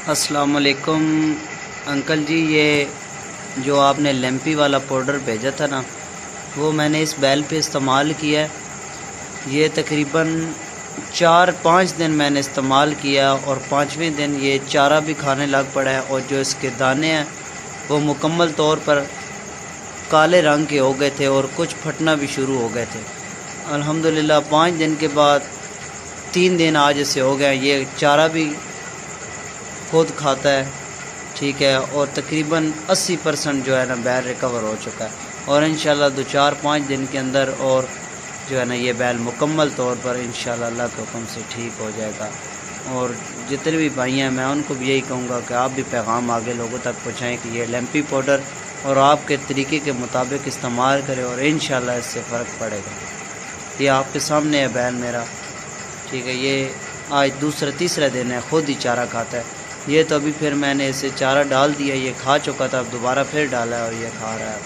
السلام علیکم انکل جی، یہ جو آپ نے لیمپی والا پاؤڈر بھیجا تھا نا، وہ میں نے اس بیل پہ استعمال کیا ہے۔ یہ تقریباً 4-5 دن میں نے استعمال کیا اور 5ویں دن یہ چارہ بھی کھانے لگ پڑا ہے، اور جو اس کے دانے ہیں وہ مکمل طور پر کالے رنگ کے ہو گئے تھے اور کچھ پھٹنا بھی شروع ہو گئے تھے۔ الحمدللہ 5 دن کے بعد 3 دن آج اسے ہو گئے، یہ چارہ بھی خود کھاتا ہے، ٹھیک ہے، اور تقریباً 80% جو ہے نا بیل ریکور ہو چکا ہے، اور انشاءاللہ 2-4-5 دن کے اندر اور جو ہے نا یہ بیل مکمل طور پر انشاءاللہ اللہ کے حکم سے ٹھیک ہو جائے گا۔ اور جتنے بھی بھائی ہیں میں ان کو بھی یہی کہوں گا کہ آپ بھی پیغام آگے لوگوں تک پہنچائیں کہ یہ لیمپی پاؤڈر اور آپ کے طریقے کے مطابق استعمال کریں، اور انشاءاللہ اس سے فرق پڑے گا۔ یہ آپ کے سامنے ہے بیل میرا، ٹھیک ہے، یہ آج تیسرا دن ہے، خود ہی چارہ کھاتا ہے۔ یہ تو ابھی پھر میں نے اسے چارہ ڈال دیا، یہ کھا چکا تھا، اب دوبارہ پھر ڈالا ہے اور یہ کھا رہا ہے۔